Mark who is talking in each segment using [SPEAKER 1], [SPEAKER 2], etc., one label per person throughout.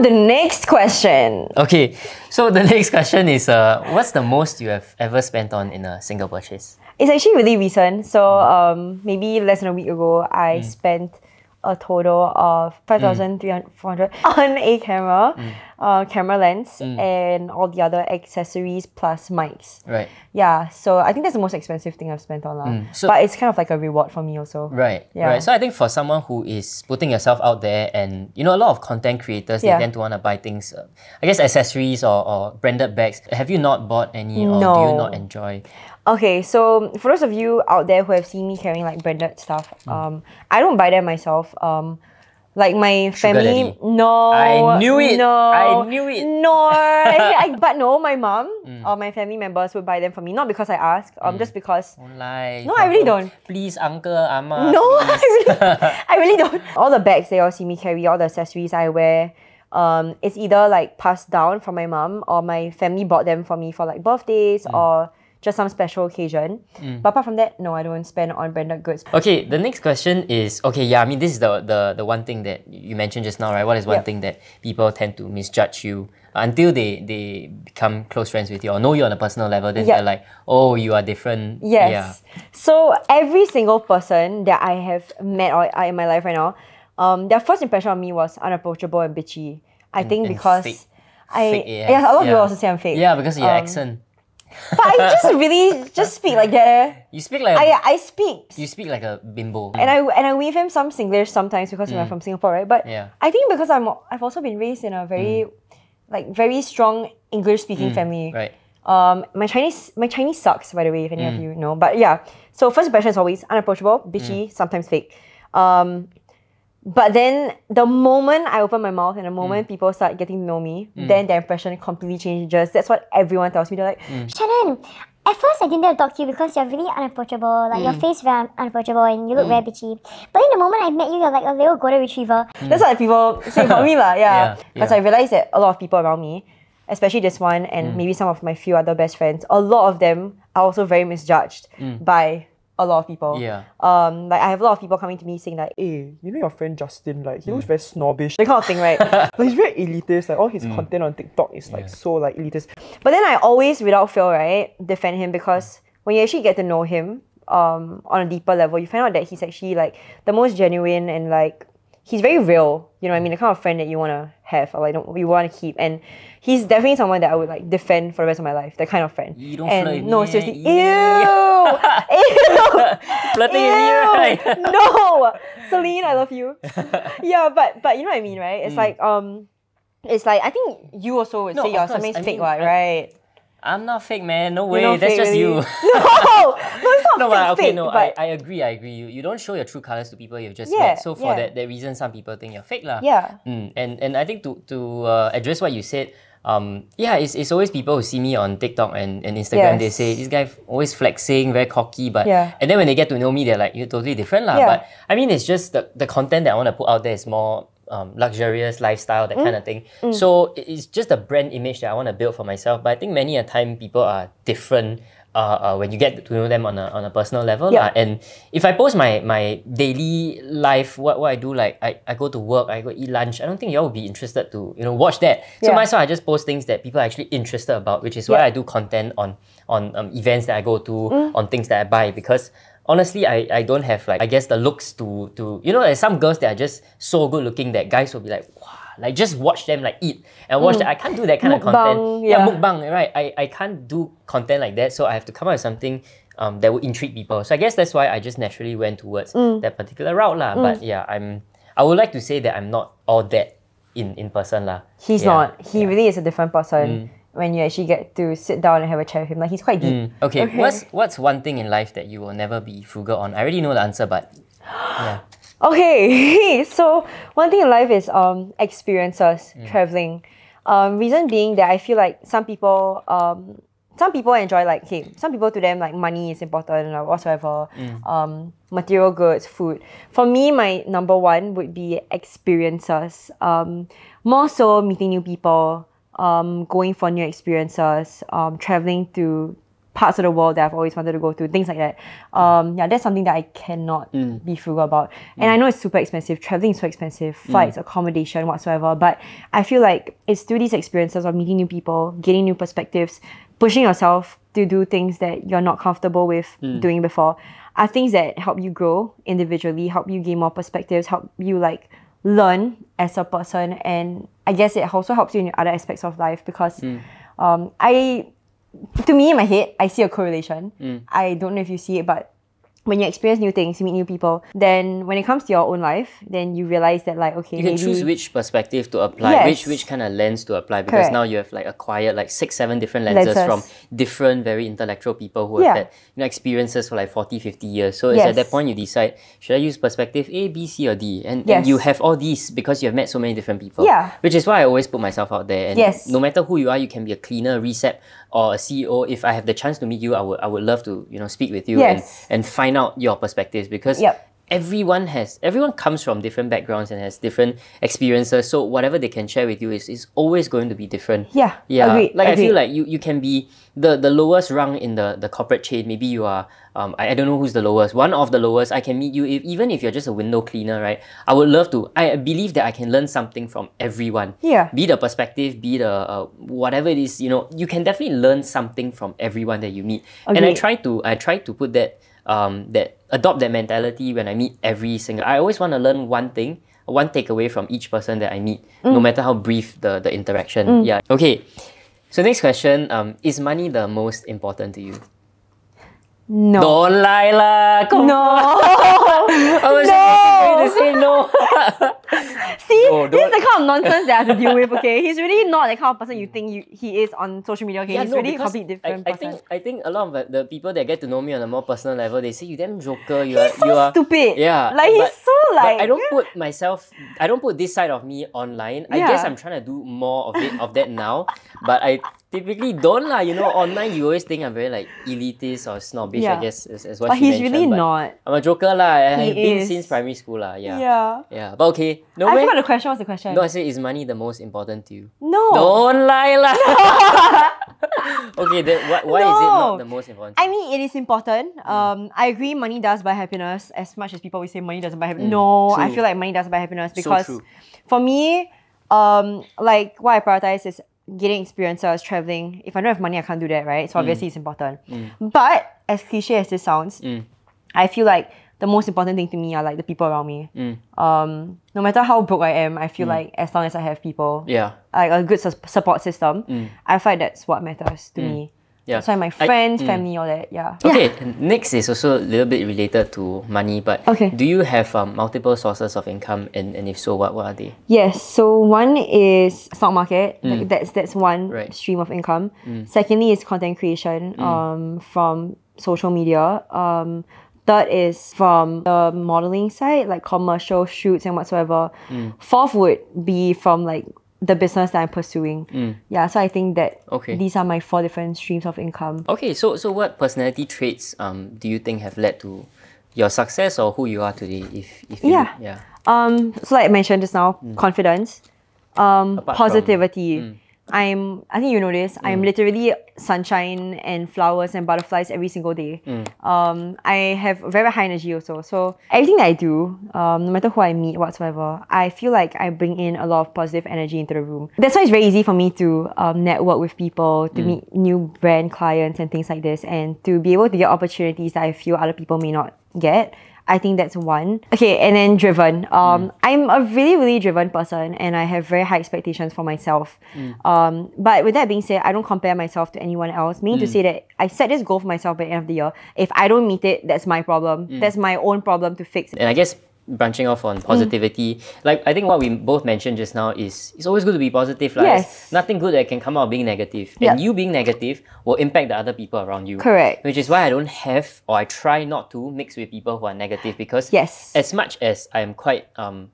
[SPEAKER 1] on the next question.
[SPEAKER 2] Okay, so the next question is what's the most you have ever spent on in a single purchase?
[SPEAKER 1] It's actually really recent. So maybe less than a week ago, I spent a total of 5,400 on a camera, camera lens, and all the other accessories plus mics.
[SPEAKER 2] Right.
[SPEAKER 1] Yeah, so I think that's the most expensive thing I've spent on. But it's kind of like a reward for me also.
[SPEAKER 2] Right,
[SPEAKER 1] Yeah.
[SPEAKER 2] right. So I think for someone who is putting yourself out there and, you know, a lot of content creators, they tend to want to buy things, I guess accessories or branded bags. Have you not bought any or do you not enjoy?
[SPEAKER 1] Okay, so for those of you out there who have seen me carrying like branded stuff, I don't buy them myself. Like my family, no.
[SPEAKER 2] I knew it.
[SPEAKER 1] No,
[SPEAKER 2] I knew it.
[SPEAKER 1] No, but no, my mom or my family members would buy them for me, not because I ask, just because.
[SPEAKER 2] Don't lie.
[SPEAKER 1] No, I really don't.
[SPEAKER 2] Please, uncle, ama.
[SPEAKER 1] No,
[SPEAKER 2] please.
[SPEAKER 1] I really don't. All the bags they all see me carry, all the accessories I wear, it's either like passed down from my mom or my family bought them for me for like birthdays or just some special occasion. But apart from that, no, I don't spend on branded goods.
[SPEAKER 2] Okay, the next question is, okay, yeah, I mean, this is the one thing that you mentioned just now, right? What is one thing that people tend to misjudge you until they become close friends with you or know you on a personal level, then they're like, oh, you are different.
[SPEAKER 1] Yes.
[SPEAKER 2] Yeah.
[SPEAKER 1] So every single person that I have met or in my life right now, their first impression of me was unapproachable and bitchy. I think because
[SPEAKER 2] fake.
[SPEAKER 1] a lot of people also say I'm fake.
[SPEAKER 2] Yeah, because of your accent.
[SPEAKER 1] But I just really just speak like that.
[SPEAKER 2] You speak like
[SPEAKER 1] I speak.
[SPEAKER 2] You speak like a bimbo.
[SPEAKER 1] And I weave him some Singlish sometimes because I'm from Singapore, right? But I think because I've also been raised in a very very strong English speaking family.
[SPEAKER 2] Right.
[SPEAKER 1] My Chinese sucks, by the way, if any of you know. But yeah, so first impression is always unapproachable, bitchy, sometimes fake. But then the moment I open my mouth and the moment people start getting to know me, then their impression completely changes. That's what everyone tells me. They're like,
[SPEAKER 3] Shannon, at first I didn't dare to talk to you because you're really unapproachable. Like your face very unapproachable and you look very bitchy. But in the moment I met you, you're like a little golden retriever.
[SPEAKER 1] That's what people say about me lah. Yeah. Because I realized that a lot of people around me, especially this one and maybe some of my few other best friends, a lot of them are also very misjudged by a lot of people.
[SPEAKER 2] Yeah.
[SPEAKER 1] Like I have a lot of people coming to me saying like, hey, you know your friend Justin, like he looks very snobbish. That kind of thing, right? Like he's very elitist, like all his content on TikTok is like so like elitist. But then I always, without fail, right, defend him because when you actually get to know him on a deeper level, you find out that he's actually like the most genuine and like he's very real, you know what I mean? The kind of friend that you want to have or like you want to keep. And he's definitely someone that I would like defend for the rest of my life, that kind of friend.
[SPEAKER 2] You don't
[SPEAKER 1] and
[SPEAKER 2] flirt with
[SPEAKER 1] no,
[SPEAKER 2] me,
[SPEAKER 1] seriously,
[SPEAKER 2] ew. Flirting with me, right?
[SPEAKER 1] No, Celine, I love you. Yeah, but you know what I mean, right? It's like I think you also would say you're something fake, right?
[SPEAKER 2] I'm not fake, man. No way. That's just
[SPEAKER 1] really.
[SPEAKER 2] you.
[SPEAKER 1] No, it's not fake.
[SPEAKER 2] I agree. You don't show your true colors to people you've just met. So for that reason, some people think you're fake lah.
[SPEAKER 1] Yeah.
[SPEAKER 2] And I think to address what you said, it's always people who see me on TikTok and Instagram. They say this guy always flexing, very cocky, but and then when they get to know me, they're like, you're totally different lah. But I mean, it's just the content that I want to put out there is more luxurious lifestyle, that kind of thing. So it's just a brand image that I want to build for myself. But I think many a time people are different when you get to know them on a personal level. And if I post my daily life, what I do, like I go to work, I go eat lunch, I don't think you all will be interested to watch that. So might as well I just post things that people are actually interested about, which is why I do content on events that I go to, on things that I buy, because honestly, I don't have like, I guess, the looks to there's some girls that are just so good looking that guys will be like, wow, like just watch them like eat and watch that. I can't do that kind of content. Mukbang, right? I can't do content like that, so I have to come up with something that would intrigue people. So I guess that's why I just naturally went towards that particular route lah. But yeah, I would like to say that I'm not all that in person lah.
[SPEAKER 1] He's not. He really is a different person. When you actually get to sit down and have a chat with him, like he's quite deep.
[SPEAKER 2] Okay. What's one thing in life that you will never be frugal on? I already know the answer, but yeah.
[SPEAKER 1] Okay, so one thing in life is experiences, traveling. Reason being that I feel like some people enjoy like, hey, some people, to them like money is important or whatsoever, material goods, food. For me, my number one would be experiences. More so meeting new people, going for new experiences, traveling to parts of the world that I've always wanted to go to, things like that. Yeah, that's something that I cannot be frugal about. And I know it's super expensive. Traveling is so expensive. Flights, accommodation, whatsoever. But I feel like it's through these experiences of meeting new people, getting new perspectives, pushing yourself to do things that you're not comfortable with doing before, are things that help you grow individually, help you gain more perspectives, help you like learn as a person. And I guess it also helps you in other aspects of life because to me, in my head, I see a correlation. I don't know if you see it, but when you experience new things, you meet new people, then when it comes to your own life, then you realize that like, okay,
[SPEAKER 2] you can choose which perspective to apply, which kind of lens to apply, because now you have like acquired like 6-7 different lenses from different very intellectual people who have had experiences for like 40-50 years. So it's at that point you decide, should I use perspective A, B, C or D? And you have all these because you have met so many different people. Which is why I always put myself out there. And no matter who you are, you can be a cleaner, Recep, or a CEO. If I have the chance to meet you, I would love to speak with you and find out your perspectives, because everyone comes from different backgrounds and has different experiences, so whatever they can share with you is always going to be different.
[SPEAKER 1] Agreed.
[SPEAKER 2] I feel like you can be the lowest rung in the corporate chain. Maybe you are I don't know who's the lowest, one of the lowest. I can meet you even if you're just a window cleaner, right? I would love to. I believe that I can learn something from everyone. Be the perspective, be the whatever it is, you can definitely learn something from everyone that you meet. And I try to put that adopt that mentality when I meet every single. I always want to learn one thing, one takeaway from each person that I meet, no matter how brief the interaction. Okay. So next question, is money the most important to you?
[SPEAKER 1] No.
[SPEAKER 2] Don't lie lah.
[SPEAKER 1] No.
[SPEAKER 2] I was just waiting for you to say no.
[SPEAKER 1] See, this is the kind of nonsense that I have to deal with, okay? He's really not the kind of person you think he is on social media, okay? He's really a completely different person.
[SPEAKER 2] I think a lot of the people that get to know me on a more personal level, they say, you damn joker, you
[SPEAKER 1] he's
[SPEAKER 2] are
[SPEAKER 1] stupid.
[SPEAKER 2] Yeah.
[SPEAKER 1] Like, he's so like...
[SPEAKER 2] But I don't put this side of me online. I guess I'm trying to do more of that now. But I typically don't lah. Online you always think I'm very like elitist or snobbish, I guess, as what
[SPEAKER 1] but
[SPEAKER 2] she
[SPEAKER 1] he's
[SPEAKER 2] mentioned.
[SPEAKER 1] really not.
[SPEAKER 2] I'm a joker lah. I've been
[SPEAKER 1] is.
[SPEAKER 2] since primary school lah.
[SPEAKER 1] Yeah.
[SPEAKER 2] But okay. No
[SPEAKER 1] I
[SPEAKER 2] way.
[SPEAKER 1] forgot the question. What's the question?
[SPEAKER 2] No, I say, is money the most important to you?
[SPEAKER 1] No.
[SPEAKER 2] Don't lie lah. Okay, then why is it not the most important?
[SPEAKER 1] I mean, it is important. I agree money does buy happiness, as much as people always say money doesn't buy happiness. No,
[SPEAKER 2] true.
[SPEAKER 1] I feel like money does buy happiness because
[SPEAKER 2] So true.
[SPEAKER 1] for me, like what I prioritize is getting experiences, traveling. If I don't have money, I can't do that, right? So obviously it's important. But as cliche as this sounds, I feel like the most important thing to me are like the people around me. No matter how broke I am, I feel like as long as I have people, like a good support system, I find that's what matters to me. That's why my friends, family, all that.
[SPEAKER 2] Okay, next is also a little bit related to money, but do you have multiple sources of income, and if so, what are they?
[SPEAKER 1] Yes, so one is stock market. Like that's one stream of income. Secondly is content creation from social media. Third is from the modeling side, like commercial shoots and whatsoever. Fourth would be from like the business that I'm pursuing. So I think that these are my 4 different streams of income.
[SPEAKER 2] Okay, so what personality traits do you think have led to your success or who you are today?
[SPEAKER 1] So like I mentioned just now, confidence, positivity. I think you know this, I'm literally sunshine and flowers and butterflies every single day. I have very high energy also. So everything that I do, no matter who I meet whatsoever, I feel like I bring in a lot of positive energy into the room. That's why it's very easy for me to network with people, to meet new brand clients and things like this, and to be able to get opportunities that I feel other people may not get. I think that's one. Okay, and then driven. I'm a really, really driven person and I have very high expectations for myself. But with that being said, I don't compare myself to anyone else. Meaning to say that I set this goal for myself by the end of the year. If I don't meet it, that's my problem. That's my own problem to fix.
[SPEAKER 2] And I guess branching off on positivity, like I think what we both mentioned just now is it's always good to be positive. Like,
[SPEAKER 1] yes.
[SPEAKER 2] Nothing good that can come out of being negative. And you being negative will impact the other people around you.
[SPEAKER 1] Correct.
[SPEAKER 2] Which is why I don't have, or I try not to mix with people who are negative, because as much as I'm quite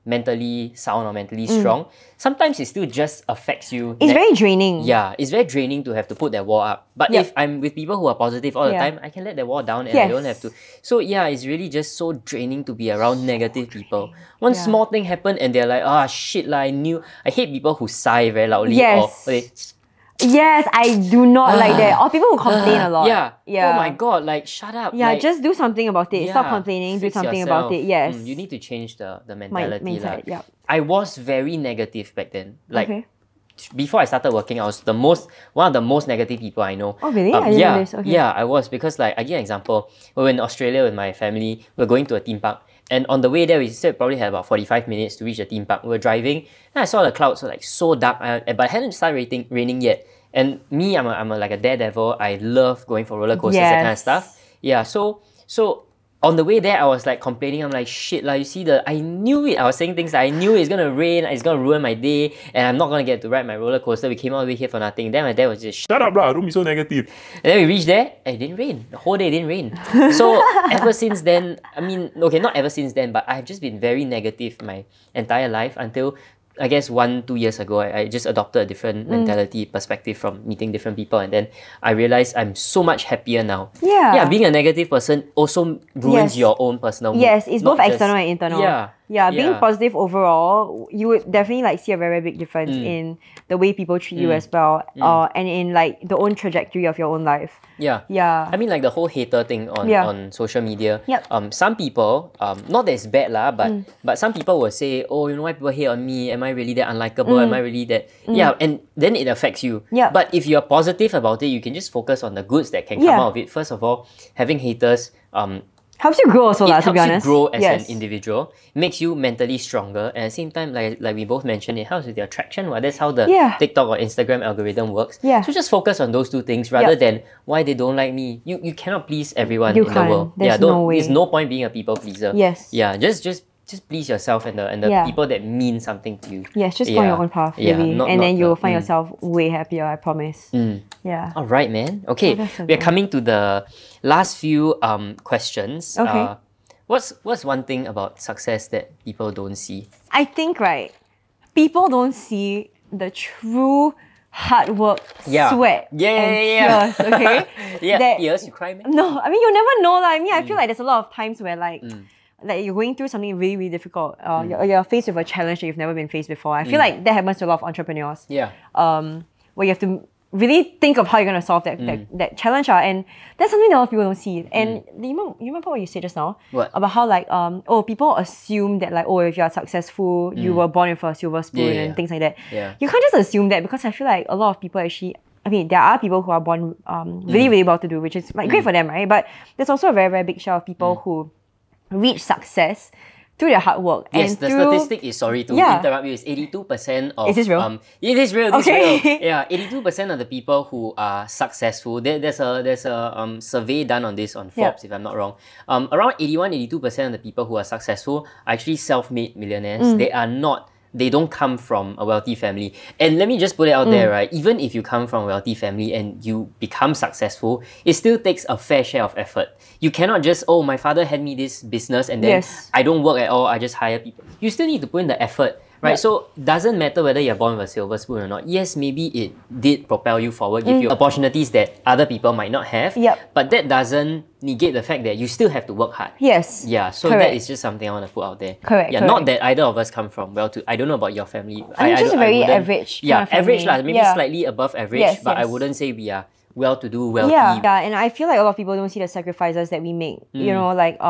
[SPEAKER 2] mentally sound or mentally strong, sometimes it still just affects you.
[SPEAKER 1] It's very draining.
[SPEAKER 2] Yeah, it's very draining to have to put that wall up. But if I'm with people who are positive all the time, I can let that wall down and I don't have to. So yeah, it's really just so draining to be around negative people. One small thing happened and they're like, shit, I hate people who sigh very loudly. Or they
[SPEAKER 1] Yes, I do not like that. Or people who complain a lot.
[SPEAKER 2] Yeah. Oh my god, like shut up.
[SPEAKER 1] Yeah,
[SPEAKER 2] like,
[SPEAKER 1] just do something about it. Stop complaining, do
[SPEAKER 2] fix
[SPEAKER 1] something
[SPEAKER 2] yourself.
[SPEAKER 1] about it. Yes.
[SPEAKER 2] You need to change the mentality.
[SPEAKER 1] Mindset, yeah.
[SPEAKER 2] I was very negative back then. Like
[SPEAKER 1] Okay.
[SPEAKER 2] before I started working, I was one of the most negative people I know.
[SPEAKER 1] Oh really? I didn't know this. Okay.
[SPEAKER 2] Yeah, I was, because like I give an example. We were in Australia with my family. We were going to a theme park. And on the way there, we still probably had about 45 minutes to reach the theme park. We were driving, and I saw the clouds were like so dark, but it hadn't started raining yet. And me, I'm like a daredevil. I love going for roller coasters, that kind of stuff. Yeah, so on the way there, I was like complaining. I'm like, shit, like, you see I knew it. I was saying things like, I knew it's gonna rain, it's gonna ruin my day, and I'm not gonna get to ride my roller coaster. We came all the way here for nothing. Then my dad was just, shut up, don't be so negative. And then we reached there, and it didn't rain. The whole day it didn't rain. So ever since then, I mean, okay, not ever since then, but I've just been very negative my entire life until I guess 1-2 years ago, I just adopted a different mentality, perspective from meeting different people, and then I realized I'm so much happier now. Yeah, being a negative person also ruins your own personal mood.
[SPEAKER 1] Yes, it's both external and internal. Yeah, being positive overall, you would definitely like see a very, very big difference in the way people treat you as well, and in like the own trajectory of your own life.
[SPEAKER 2] Yeah. I mean, like the whole hater thing on social media. Some people, not that it's bad lah, but some people will say, oh, you know why people hate on me? Am I really that unlikable? Am I really that? Yeah, and then it affects you. But if you're positive about it, you can just focus on the goods that can come out of it. First of all, having haters,
[SPEAKER 1] helps you grow also,
[SPEAKER 2] it helps
[SPEAKER 1] to be honest.
[SPEAKER 2] you grow as an individual, makes you mentally stronger, and at the same time, like we both mentioned, it helps with your attraction. Well, that's how the TikTok or Instagram algorithm works. So just focus on those two things rather than why they don't like me. You cannot please everyone in the world.
[SPEAKER 1] There's no way.
[SPEAKER 2] There's no point being a people pleaser. Yeah, just please yourself and the people that mean something to you.
[SPEAKER 1] Yes, just find your own path, really. And then you'll find yourself way happier, I promise. Yeah.
[SPEAKER 2] All right, man. Okay, we're coming to the last few questions.
[SPEAKER 1] Okay.
[SPEAKER 2] What's one thing about success that people don't see?
[SPEAKER 1] I think, right, people don't see the true hard work, sweat, and tears, okay?
[SPEAKER 2] Tears, you cry, man?
[SPEAKER 1] No, I mean, you never know. I mean, I feel like there's a lot of times where like you're going through something really, really difficult. You're faced with a challenge that you've never been faced before. I feel like that happens to a lot of entrepreneurs. Where you have to really think of how you're going to solve that challenge. And that's something that a lot of people don't see. And you remember what you said just now?
[SPEAKER 2] What?
[SPEAKER 1] About how like, people assume that like, if you're successful, you were born with a silver spoon and things like that. You can't just assume that, because I feel like a lot of people actually, I mean, there are people who are born really, really well to do, which is like great for them, right? But there's also a very, very big share of people who reach success through their hard work.
[SPEAKER 2] Yes,
[SPEAKER 1] and
[SPEAKER 2] the statistic is, sorry to interrupt you, is 82% of...
[SPEAKER 1] Is this real?
[SPEAKER 2] It is real, this is real. Yeah, 82% of the people who are successful, there's a survey done on this on Forbes, if I'm not wrong. Around 82% of the people who are successful are actually self-made millionaires. They don't come from a wealthy family. And let me just put it out there, right? Even if you come from a wealthy family and you become successful, it still takes a fair share of effort. You cannot just, my father had me this business and then I don't work at all, I just hire people. You still need to put in the effort, right? So doesn't matter whether you're born with a silver spoon or not. Yes, maybe it did propel you forward, give you opportunities that other people might not have. But that doesn't negate the fact that you still have to work hard.
[SPEAKER 1] Yes.
[SPEAKER 2] Yeah, so that is just something I want to put out there.
[SPEAKER 1] Correct.
[SPEAKER 2] Not that either of us come from I don't know about your family.
[SPEAKER 1] I mean, just a very average.
[SPEAKER 2] Yeah, average lah, maybe slightly above average, but I wouldn't say we are well-to-do, wealthy.
[SPEAKER 1] Yeah, and I feel like a lot of people don't see the sacrifices that we make. You know, like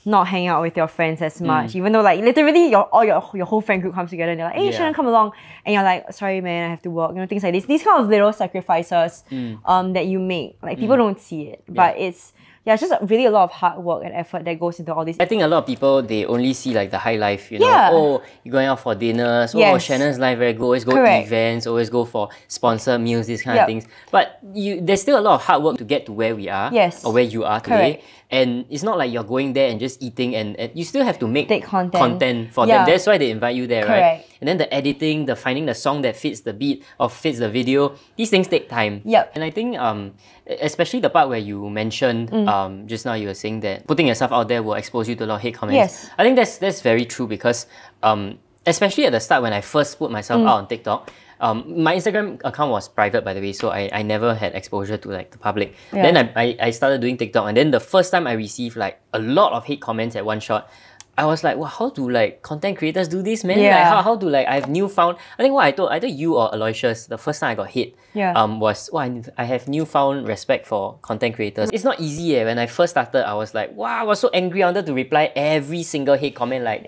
[SPEAKER 1] not hanging out with your friends as much, even though like literally your whole friend group comes together and they're like, hey, Shannon, come along, and you're like, sorry man, I have to work, things like this. These kind of little sacrifices that you make, like people don't see it, but it's just really a lot of hard work and effort that goes into all this.
[SPEAKER 2] I think a lot of people, they only see like the high life, you know, you're going out for dinners, Shannon's life very good, always go to events, always go for sponsored meals, these kind of things. But there's still a lot of hard work to get to where we are, or where you are today. And it's not like you're going there and just eating, and you still have to make content for them. That's why they invite you there, right? And then the editing, the finding the song that fits the beat or fits the video, these things take time. And I think especially the part where you mentioned just now, you were saying that putting yourself out there will expose you to a lot of hate comments. I think that's very true, because especially at the start when I first put myself out on TikTok, my Instagram account was private, by the way, so I never had exposure to like the public. Then I started doing TikTok, and then the first time I received like a lot of hate comments at one shot, I was like, wow, how do like content creators do this, man? Like how do like I have newfound, I think what I told you or Aloysius, the first time I got hit was, wow, I have newfound respect for content creators. It's not easy. When I first started, I was like, wow, I was so angry. I wanted to reply every single hate comment, like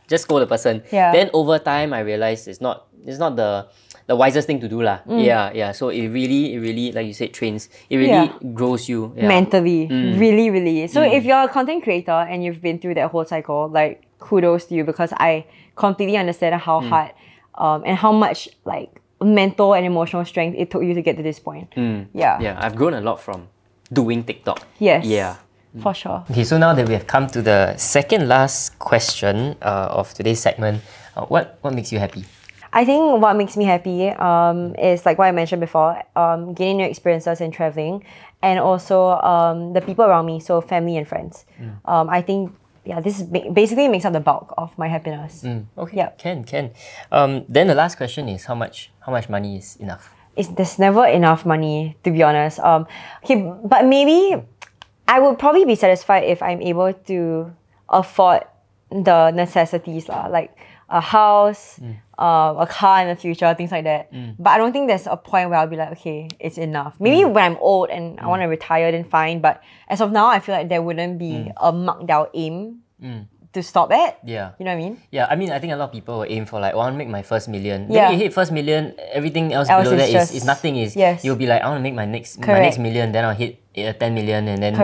[SPEAKER 2] just scold the person. Then over time I realized it's not the wisest thing to do lah. So it really like you said, trains, it really grows you
[SPEAKER 1] mentally, really. So if you're a content creator and you've been through that whole cycle, like kudos to you, because I completely understand how hard and how much like mental and emotional strength it took you to get to this point.
[SPEAKER 2] I've grown a lot from doing TikTok.
[SPEAKER 1] For sure.
[SPEAKER 2] Okay, so now that we have come to the second last question of today's segment, what makes you happy?
[SPEAKER 1] I think what makes me happy is like what I mentioned before, gaining new experiences and traveling, and also the people around me, so family and friends. I think this is basically makes up the bulk of my happiness.
[SPEAKER 2] Okay, can. Then the last question is how much money is enough?
[SPEAKER 1] There's never enough money, to be honest. Okay, but maybe I would probably be satisfied if I'm able to afford the necessities like a house, a car in the future, things like that. But I don't think there's a point where I'll be like, okay, it's enough. Maybe when I'm old and I want to retire, then fine. But as of now, I feel like there wouldn't be a marked out aim to stop at. You know what I mean?
[SPEAKER 2] I mean, I think a lot of people will aim for like, I want to make my first million. Then you hit first million, everything else below that is nothing. You'll be like, I want to make my next million, then I'll hit 10 million, and then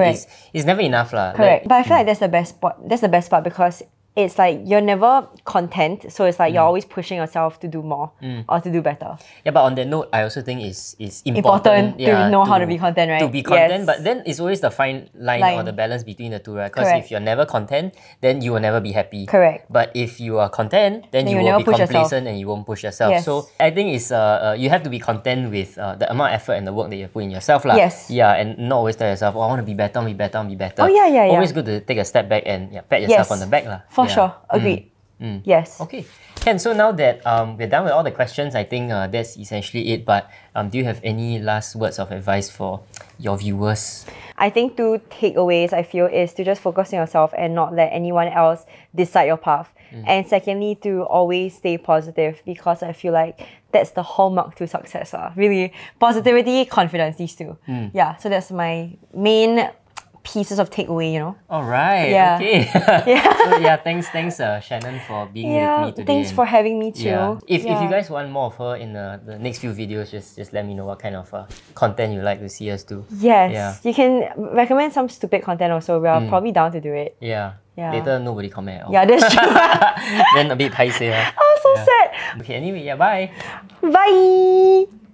[SPEAKER 2] it's never enough lah.
[SPEAKER 1] Correct. But I feel like that's the best part. That's the best part because it's like you're never content, so it's like you're always pushing yourself to do more or to do better.
[SPEAKER 2] But on that note, I also think it's important
[SPEAKER 1] to know how to be content, right?
[SPEAKER 2] To be content, but then it's always the fine line or the balance between the two, right? Because if you're never content, then you will never be happy.
[SPEAKER 1] Correct.
[SPEAKER 2] But if you are content, then you will be complacent and you won't push yourself. So I think it's you have to be content with the amount of effort and the work that you put in yourself, lah. And not always tell yourself, I want to be better, be better. Always good to take a step back and pat yourself on the back, lah.
[SPEAKER 1] For sure, agreed. Yes.
[SPEAKER 2] Okay. Ken, so now that we're done with all the questions, I think that's essentially it. But do you have any last words of advice for your viewers?
[SPEAKER 1] I think 2 takeaways I feel is to just focus on yourself and not let anyone else decide your path. And secondly, to always stay positive, because I feel like that's the hallmark to success. Really, positivity, confidence, these two. So that's my main pieces of takeaway, you know.
[SPEAKER 2] All right. Okay. So thanks, Shannon, for being with me today.
[SPEAKER 1] Thanks for having me too.
[SPEAKER 2] If you guys want more of her in the next few videos, just let me know what kind of content you like to see us do.
[SPEAKER 1] You can recommend some stupid content also. We are probably down to do it.
[SPEAKER 2] Later nobody comment at all.
[SPEAKER 1] That's true.
[SPEAKER 2] Then a bit paiseh.
[SPEAKER 1] Oh, so sad.
[SPEAKER 2] Okay. Anyway, bye.
[SPEAKER 1] Bye.